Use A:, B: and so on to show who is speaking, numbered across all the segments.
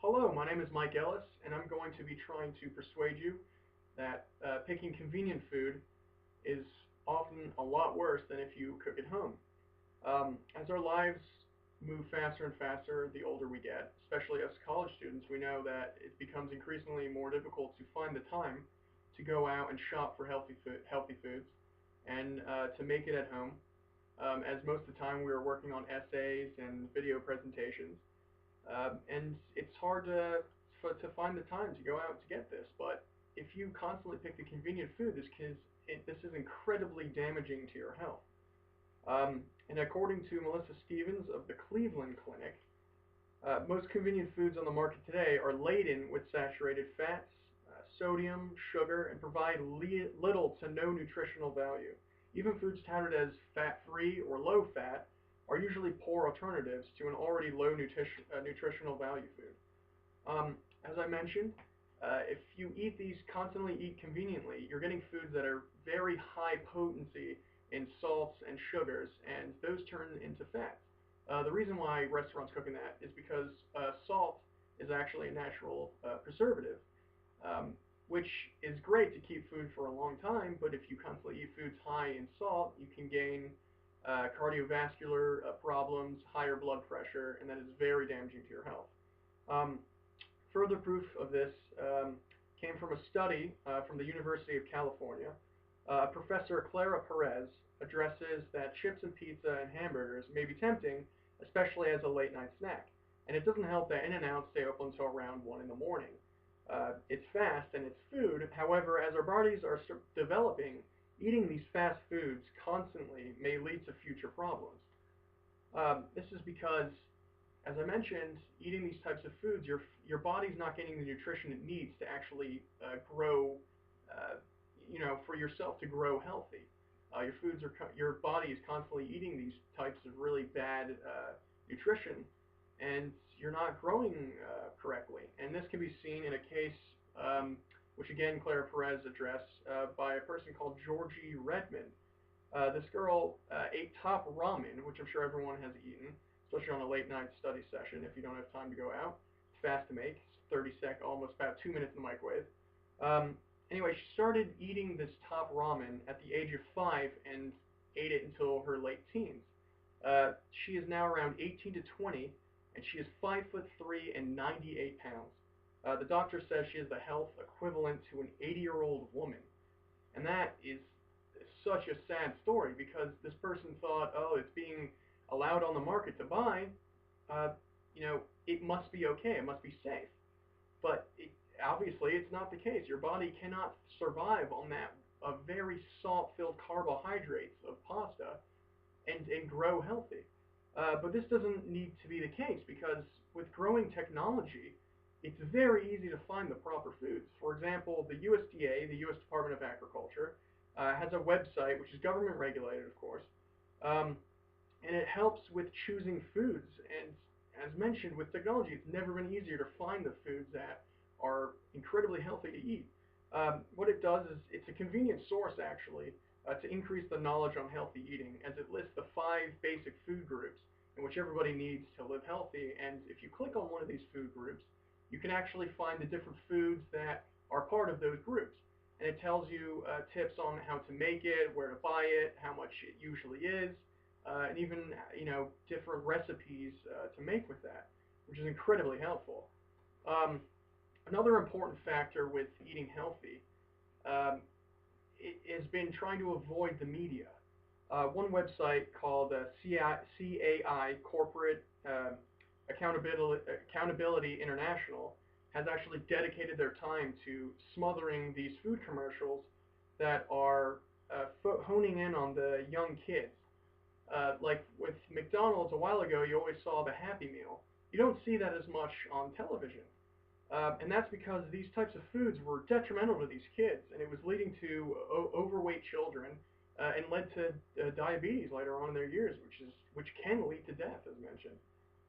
A: Hello, my name is Mike Ellis, and I'm going to be trying to persuade you that picking convenient food is often a lot worse than if you cook at home. As our lives move faster and faster the older we get, especially as college students, we know that it becomes increasingly more difficult to find the time to go out and shop for healthy foods and to make it at home. As most of the time we are working on essays and video presentations, and it's hard to find the time to go out to get this. But if you constantly pick the convenient food, this is incredibly damaging to your health. And according to Melissa Stevens of the Cleveland Clinic, most convenient foods on the market today are laden with saturated fats, sodium, sugar, and provide little to no nutritional value. Even foods touted as fat-free or low-fat are usually poor alternatives to an already low nutritional value food. As I mentioned, if you constantly eat conveniently, you're getting foods that are very high potency in salts and sugars, and those turn into fats. The reason why restaurants cook in that is because salt is actually a natural preservative, um, which is great to keep food for a long time. But if you constantly eat foods high in salt, you can gain cardiovascular problems, higher blood pressure, and that is very damaging to your health. Um, Further proof of this came from a study from the University of California. Professor Clara Perez addresses that chips and pizza and hamburgers may be tempting, especially as a late night snack. And it doesn't help that In-N-Out stay open until around 1 in the morning. It's fast and it's food. However, as our bodies are developing, eating these fast foods constantly may lead to future problems. This is because, as I mentioned, eating these types of foods, your body's not getting the nutrition it needs to actually grow, uh, for yourself to grow healthy. Your body is constantly eating these types of really bad nutrition, and you're not growing correctly. And this can be seen in a case, which again Clara Perez addressed, by a person called Georgie Redmond. This girl ate top ramen, which I'm sure everyone has eaten, especially on a late night study session if you don't have time to go out. It's fast to make. It's almost about 2 minutes in the microwave. Um, anyway, she started eating this top ramen at the age of 5 and ate it until her late teens. She is now around 18 to 20, and she is 5'3" and 98 pounds. The doctor says she has the health equivalent to an 80-year-old woman. And that is such a sad story because this person thought, oh, it's being allowed on the market to buy, uh, it must be okay, it must be safe. But obviously, it's not the case. Your body cannot survive on that very salt-filled carbohydrates of pasta and grow healthy. But this doesn't need to be the case because with growing technology, it's very easy to find the proper foods. For example, the USDA, the U.S. Department of Agriculture, has a website which is government regulated, of course, um, and it helps with choosing foods. And as mentioned, with technology, it's never been easier to find the foods that are incredibly healthy to eat. What it does is it's a convenient source, actually, to increase the knowledge on healthy eating, as it lists the 5 basic food groups in which everybody needs to live healthy. And if you click on one of these food groups, you can actually find the different foods that are part of those groups. And it tells you tips on how to make it, where to buy it, how much it usually is, and even different recipes to make with that, which is incredibly helpful. Um, Another important factor with eating healthy um, has been trying to avoid the media. One website called CAI Corporate Accountability International has actually dedicated their time to smothering these food commercials that are honing in on the young kids. Like with McDonald's a while ago, you always saw the Happy Meal. You don't see that as much on television. And that's because these types of foods were detrimental to these kids, and it was leading to overweight children, and led to diabetes later on in their years, which can lead to death, as mentioned.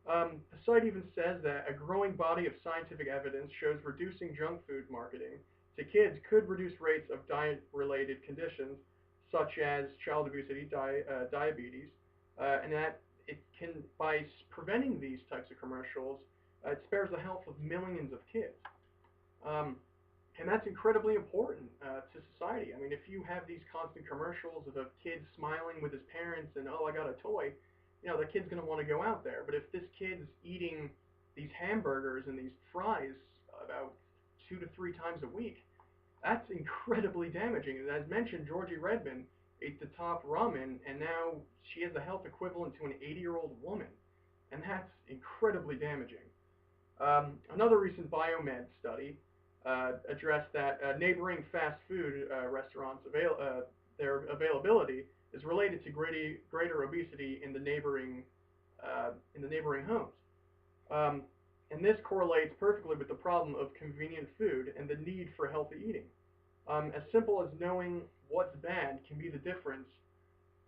A: The site even says that a growing body of scientific evidence shows reducing junk food marketing to kids could reduce rates of diet-related conditions such as child obesity, diabetes, and that it can, by preventing these types of commercials, It spares the health of millions of kids. Um, and that's incredibly important to society. I mean, if you have these constant commercials of a kid smiling with his parents and, oh, I got a toy, the kid's going to want to go out there. But if this kid's eating these hamburgers and these fries about 2 to 3 times a week, that's incredibly damaging. And as mentioned, Georgie Redmond ate the top ramen, and now she has the health equivalent to an 80-year-old woman. And that's incredibly damaging. Another recent biomed study addressed that neighboring fast food restaurants their availability is related to greater obesity in the neighboring homes. Um, and this correlates perfectly with the problem of convenient food and the need for healthy eating. As simple as knowing what's bad can be the difference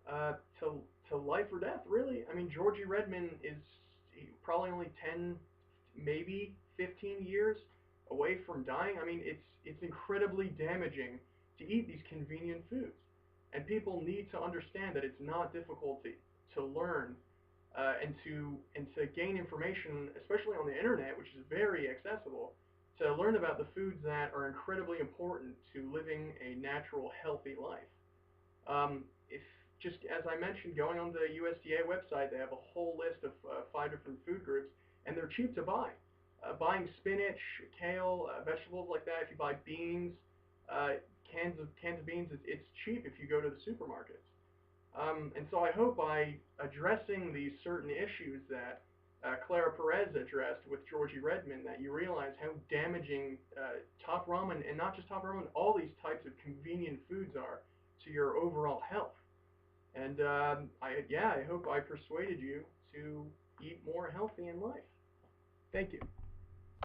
A: uh, to to life or death. Really, I mean, Georgie Redmond is probably only 10, maybe 15 years away from dying. I mean, it's incredibly damaging to eat these convenient foods, and people need to understand that it's not difficult to learn and to gain information, especially on the internet, which is very accessible, to learn about the foods that are incredibly important to living a natural, healthy life. If just as I mentioned, going on the USDA website, they have a whole list of 5 different food groups, and they're cheap to buy. Buying spinach, kale, vegetables like that. If you buy beans, uh, cans of beans, it's cheap if you go to the supermarkets. And so I hope by addressing these certain issues that Clara Perez addressed with Georgie Redmond, that you realize how damaging top ramen, and not just top ramen, all these types of convenient foods are to your overall health. And I hope I persuaded you to eat more healthy in life. Thank you.